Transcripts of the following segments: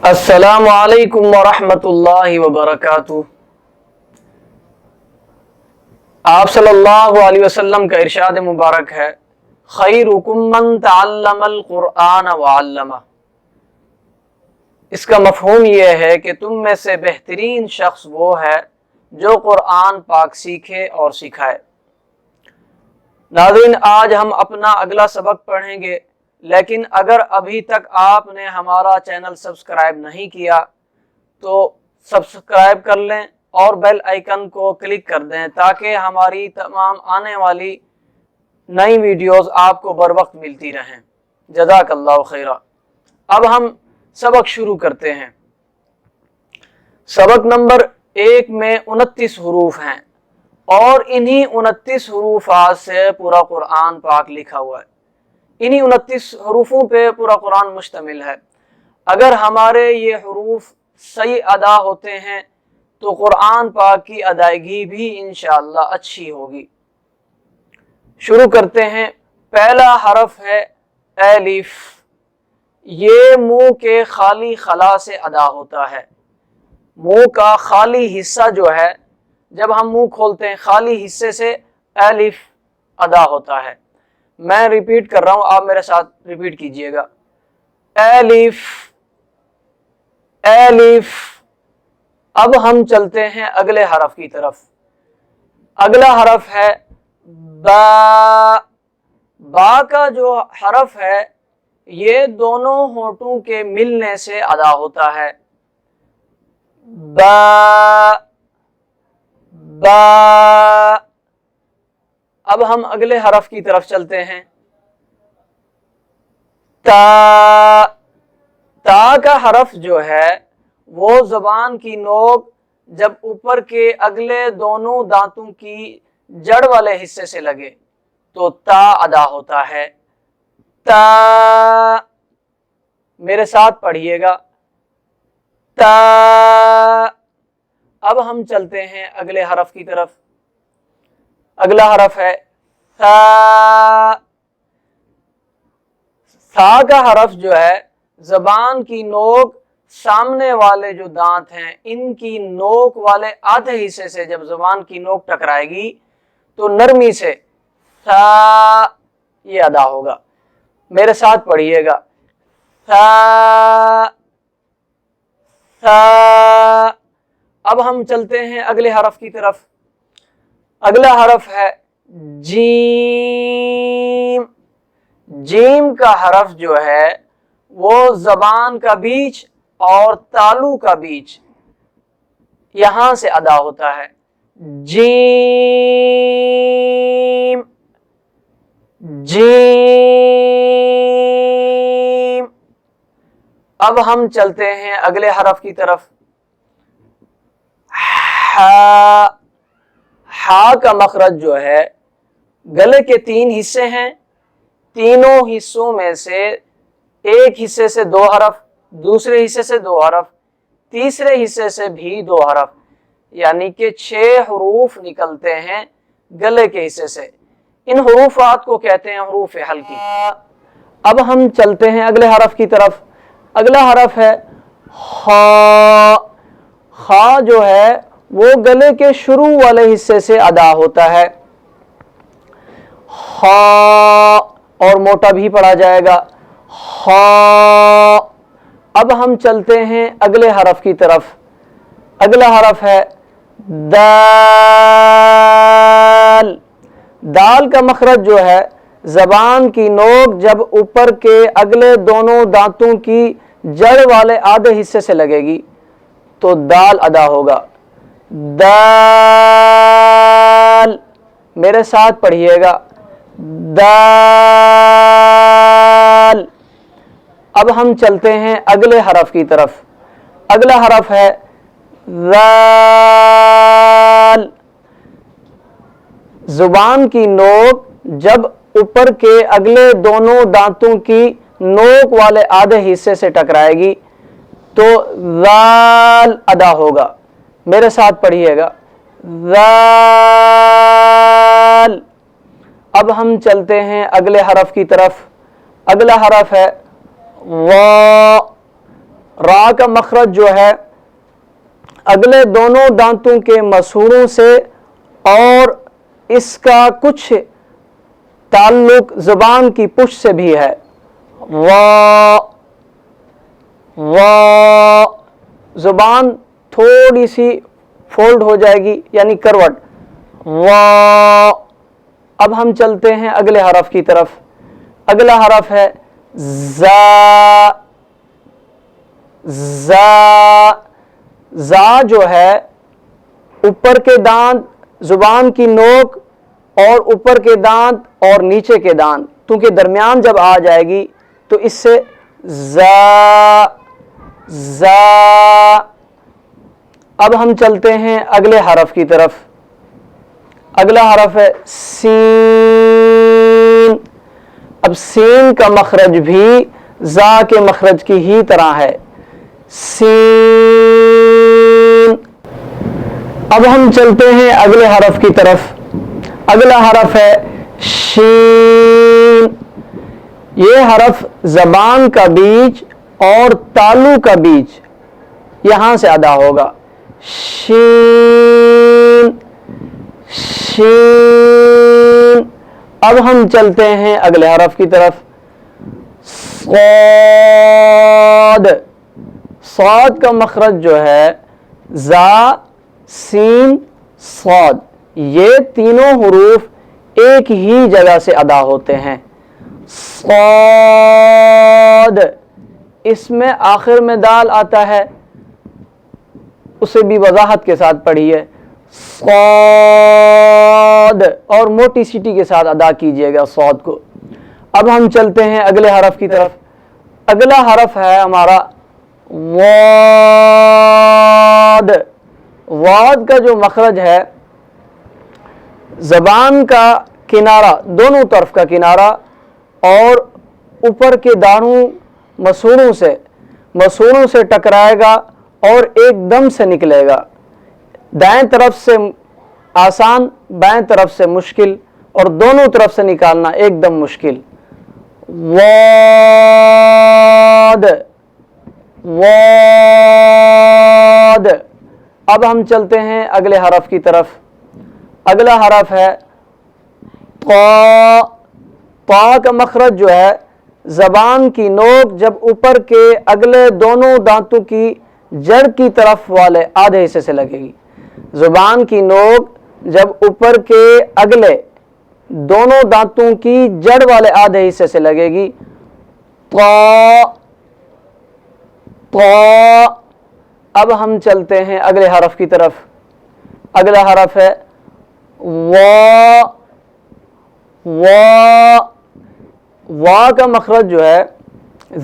السلام علیکم ورحمۃ اللہ وبرکاتہ۔ آپ صلی اللہ علیہ وسلم کا ارشاد مبارک ہے، خیرکم من تعلم القرآن وعلمہ۔ اس کا مفہوم یہ ہے کہ تم میں سے بہترین شخص وہ ہے جو قرآن پاک سیکھے اور سکھائے۔ ناظرین، آج ہم اپنا اگلا سبق پڑھیں گے، لیکن اگر ابھی تک آپ نے ہمارا چینل سبسکرائب نہیں کیا تو سبسکرائب کر لیں اور بیل آئیکن کو کلک کر دیں تاکہ ہماری تمام آنے والی نئی ویڈیوز آپ کو بر وقت ملتی رہیں۔ جزاک اللہ خیرہ۔ اب ہم سبق شروع کرتے ہیں۔ سبق نمبر 1 میں 29 حروف ہیں اور انہی 29 حروفات سے پورا قرآن پاک لکھا ہوا ہے۔ انہی 29 حروفوں پہ پورا قرآن مشتمل ہے۔ اگر ہمارے یہ حروف صحیح ادا ہوتے ہیں تو قرآن پاک کی ادائیگی بھی انشاءاللہ اچھی ہوگی۔ شروع کرتے ہیں۔ پہلا حرف ہے الف۔ یہ منہ کے خالی خلا سے ادا ہوتا ہے۔ منہ کا خالی حصہ جو ہے، جب ہم منہ کھولتے ہیں خالی حصے سے الف ادا ہوتا ہے۔ میں ریپیٹ کر رہا ہوں، آپ میرے ساتھ ریپیٹ کیجئے گا۔ الف الف۔ اب ہم چلتے ہیں اگلے حرف کی طرف۔ اگلا حرف ہے با۔ با کا جو حرف ہے یہ دونوں ہونٹوں کے ملنے سے ادا ہوتا ہے۔ با با۔ اب ہم اگلے حرف کی طرف چلتے ہیں۔ تا۔ تا کا حرف جو ہے وہ زبان کی نوک جب اوپر کے اگلے دونوں دانتوں کی جڑ والے حصے سے لگے تو تا ادا ہوتا ہے۔ تا۔ میرے ساتھ پڑھیے گا۔ تا۔ اب ہم چلتے ہیں اگلے حرف کی طرف۔ اگلا حرف ہے ثا۔ ثا کا حرف جو ہے زبان کی نوک سامنے والے جو دانت ہیں ان کی نوک والے آدھے حصے سے جب زبان کی نوک ٹکرائے گی تو نرمی سے ثا یہ ادا ہوگا۔ میرے ساتھ پڑھیے گا۔ ثا ثا۔ اب ہم چلتے ہیں اگلے حرف کی طرف۔ اگلا حرف ہے جیم۔ جیم کا حرف جو ہے وہ زبان کا بیچ اور تالو کا بیچ یہاں سے ادا ہوتا ہے۔ جیم جیم۔ اب ہم چلتے ہیں اگلے حرف کی طرف۔ ہا۔ ہا کا مخرج جو ہے گلے کے 3 حصے ہیں، تینوں حصوں میں سے ایک حصے سے 2 حرف، دوسرے حصے سے 2 حرف، تیسرے حصے سے بھی 2 حرف، یعنی کہ 6 حروف نکلتے ہیں گلے کے حصے سے۔ ان حروفات کو کہتے ہیں حروف حلقی۔ اب ہم چلتے ہیں اگلے حرف کی طرف۔ اگلا حرف ہے خا۔ خا جو ہے وہ گلے کے شروع والے حصے سے ادا ہوتا ہے۔ خا اور موٹا بھی پڑھا جائے گا۔ خا۔ اب ہم چلتے ہیں اگلے حرف کی طرف۔ اگلا حرف ہے دال۔ دال کا مخرج جو ہے زبان کی نوک جب اوپر کے اگلے دونوں دانتوں کی جڑ والے آدھے حصے سے لگے گی تو دال ادا ہوگا۔ دال۔ میرے ساتھ پڑھیے گا۔ دال۔ اب ہم چلتے ہیں اگلے حرف کی طرف۔ اگلا حرف ہے ذال۔ زبان کی نوک جب اوپر کے اگلے دونوں دانتوں کی نوک والے آدھے حصے سے ٹکرائے گی تو ذال ادا ہوگا۔ میرے ساتھ پڑھیے گا۔ ذال۔ اب ہم چلتے ہیں اگلے حرف کی طرف۔ اگلا حرف ہے وا۔ را کا مخرج جو ہے اگلے دونوں دانتوں کے مسوڑوں سے اور اس کا کچھ تعلق زبان کی پشت سے بھی ہے. زبان تھوڑی سی فولڈ ہو جائے گی یعنی کروٹ. اب ہم چلتے ہیں اگلے حرف کی طرف. اگلا حرف ہے زا جو ہے اوپر کے دانت زبان کی نوک اور اوپر کے دانت اور نیچے کے دانت کیونکہ درمیان جب آ جائے گی تو اس سے زا. اب ہم چلتے ہیں اگلے حرف کی طرف. اگلا حرف ہے سین. اب سین کا مخرج بھی زا کے مخرج کی ہی طرح ہے. سین. اب ہم چلتے ہیں اگلے حرف کی طرف. اگلا حرف ہے شین. یہ حرف زبان کا بیچ اور تالو کا بیچ یہاں سے ادا ہوگا. شین شین. اب ہم چلتے ہیں اگلے حرف کی طرف. صاد. صاد کا مخرج جو ہے زا سین صاد. یہ تینوں حروف ایک ہی جگہ سے ادا ہوتے ہیں. صاد. اس میں آخر میں دال آتا ہے اسے بھی وضاحت کے ساتھ پڑھیے. صاد اور موٹی سیٹی کے ساتھ ادا کیجئے گا صاد کو. اب ہم چلتے ہیں اگلے حرف کی طرف. اگلا حرف ہے ہمارا واد. واد کا جو مخرج ہے زبان کا کنارہ دونوں طرف کا کنارہ اور اوپر کے دانوں مسوڑوں سے ٹکرائے گا اور ایک دم سے نکلے گا. دائیں طرف سے آسان بائیں طرف سے مشکل اور دونوں طرف سے نکالنا ایک دم مشکل. واد واد. اب ہم چلتے ہیں اگلے حرف کی طرف. اگلا حرف ہے طا. طا کا مخرج جو ہے زبان کی نوک جب اوپر کے اگلے دونوں دانتوں کی جڑ کی طرف والے آدھے حصے سے لگے گی. زبان کی نوک جب اوپر کے اگلے دونوں دانتوں کی جڑ والے آدھے حصے سے لگے گی. طا طا. اب ہم چلتے ہیں اگلے حرف کی طرف. اگلا حرف ہے وا. وا. وا کا مخرج جو ہے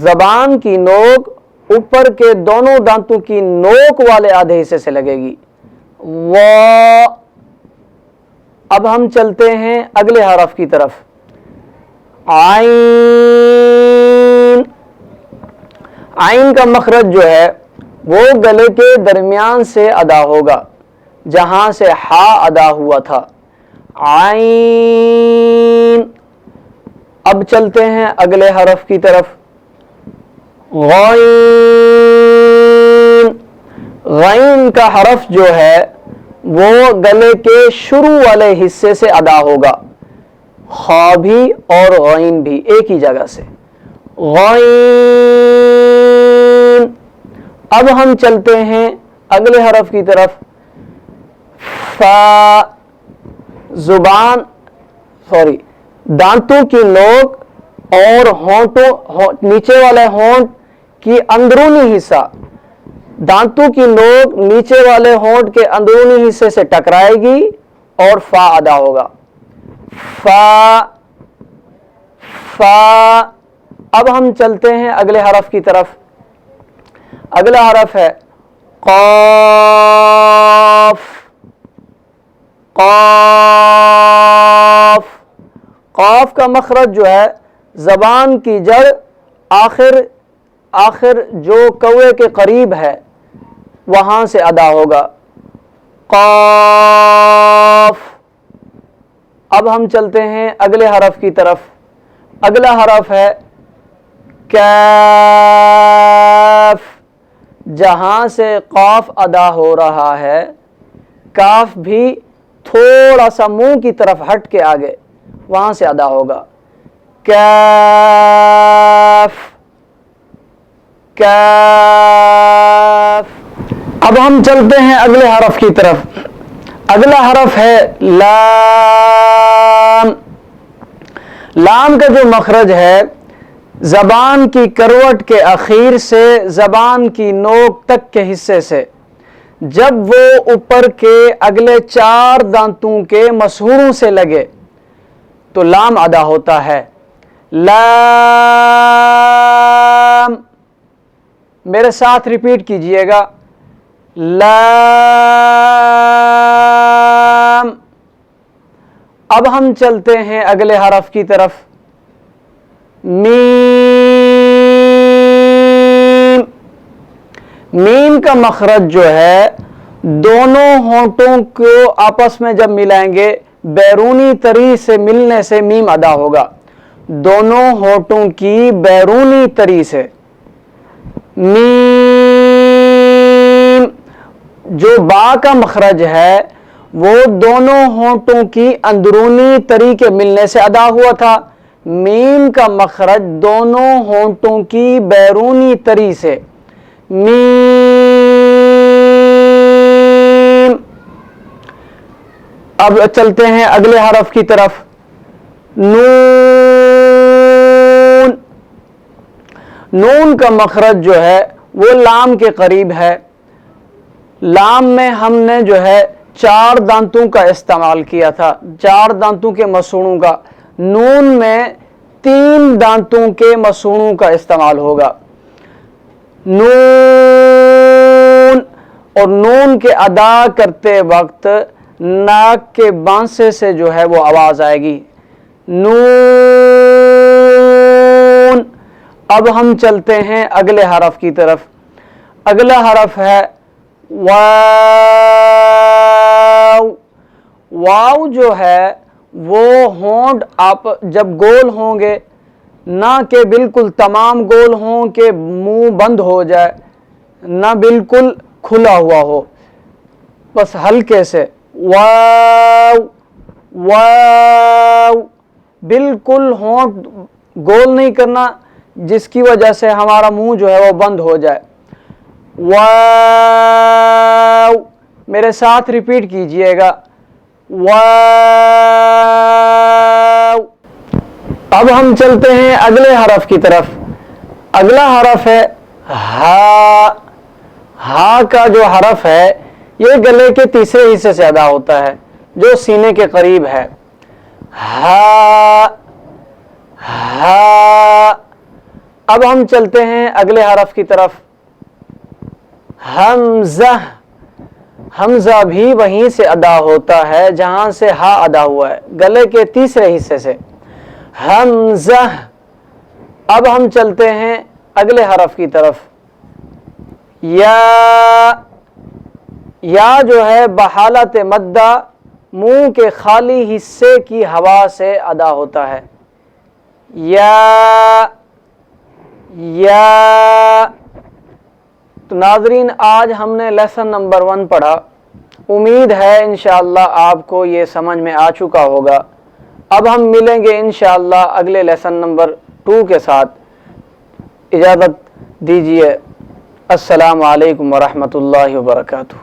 زبان کی نوک اوپر کے دونوں دانتوں کی نوک والے آدھے حصے سے لگے گی. وا. اب ہم چلتے ہیں اگلے حرف کی طرف. عین. عین کا مخرج جو ہے وہ گلے کے درمیان سے ادا ہوگا جہاں سے ہا ادا ہوا تھا. عین. اب چلتے ہیں اگلے حرف کی طرف. غین. غین کا حرف جو ہے وہ گلے کے شروع والے حصے سے ادا ہوگا. خا بھی اور غین بھی ایک ہی جگہ سے. غین. اب ہم چلتے ہیں اگلے حرف کی طرف. فا. دانتوں کی نوک اور نیچے والے ہونٹ کی اندرونی حصہ دانتوں کی نوک نیچے والے ہونٹ کے اندرونی حصے سے ٹکرائے گی اور فا ادا ہوگا. فا فا. اب ہم چلتے ہیں اگلے حرف کی طرف. اگلا حرف ہے قاف. قاف. قاف کا مخرج جو ہے زبان کی جڑ آخر جو کوے کے قریب ہے وہاں سے ادا ہوگا. قاف. اب ہم چلتے ہیں اگلے حرف کی طرف. اگلا حرف ہے کاف. جہاں سے قاف ادا ہو رہا ہے کاف بھی تھوڑا سا منہ کی طرف ہٹ کے آگے وہاں سے ادا ہوگا. کاف کاف. اب ہم چلتے ہیں اگلے حرف کی طرف. اگلا حرف ہے لام. لام کا جو مخرج ہے زبان کی کروٹ کے اخیر سے زبان کی نوک تک کے حصے سے جب وہ اوپر کے اگلے 4 دانتوں کے مسہوروں سے لگے تو لام ادا ہوتا ہے. لام. میرے ساتھ ریپیٹ کیجئے گا. لام. اب ہم چلتے ہیں اگلے حرف کی طرف. میم. میم کا مخرج جو ہے دونوں ہونٹوں کو آپس میں جب ملائیں گے بیرونی تری سے ملنے سے میم ادا ہوگا. دونوں ہونٹوں کی بیرونی تری سے میم. جو با کا مخرج ہے وہ دونوں ہونٹوں کی اندرونی تری کے ملنے سے ادا ہوا تھا. میم کا مخرج دونوں ہونٹوں کی بیرونی تری سے میم. اب چلتے ہیں اگلے حرف کی طرف. نون. نون کا مخرج جو ہے وہ لام کے قریب ہے. لام میں ہم نے جو ہے 4 دانتوں کا استعمال کیا تھا, 4 دانتوں کے مسوڑوں کا. نون میں 3 دانتوں کے مسوڑوں کا استعمال ہوگا. نون. اور نون کے ادا کرتے وقت ناک کے بانسے سے جو ہے وہ آواز آئے گی. نون. اب ہم چلتے ہیں اگلے حرف کی طرف. اگلا حرف ہے واو. واو جو ہے وہ ہونٹ آپ جب گول ہوں گے نہ کہ بالکل تمام گول ہوں کہ منہ بند ہو جائے نہ بالکل کھلا ہوا ہو, بس ہلکے سے واو واو. بالکل ہونٹ گول نہیں کرنا جس کی وجہ سے ہمارا منہ جو ہے وہ بند ہو جائے. واو. میرے ساتھ ریپیٹ کیجئے گا. واو. اب ہم چلتے ہیں اگلے حرف کی طرف. اگلا حرف ہے ہا. ہا کا جو حرف ہے یہ گلے کے تیسرے حصے سے ادا ہوتا ہے جو سینے کے قریب ہے. ہا ہا. اب ہم چلتے ہیں اگلے حرف کی طرف. حمزہ. حمزہ بھی وہیں سے ادا ہوتا ہے جہاں سے ہا ادا ہوا ہے, گلے کے تیسرے حصے سے. حمزہ. اب ہم چلتے ہیں اگلے حرف کی طرف. یا. یا جو ہے بحالت مدہ منہ کے خالی حصے کی ہوا سے ادا ہوتا ہے. یا یا. تو ناظرین آج ہم نے لیسن نمبر 1 پڑھا. امید ہے انشاءاللہ آپ کو یہ سمجھ میں آ چکا ہوگا. اب ہم ملیں گے انشاءاللہ اگلے لیسن نمبر 2 کے ساتھ. اجازت دیجیے. السلام علیکم ورحمۃ اللہ وبرکاتہ.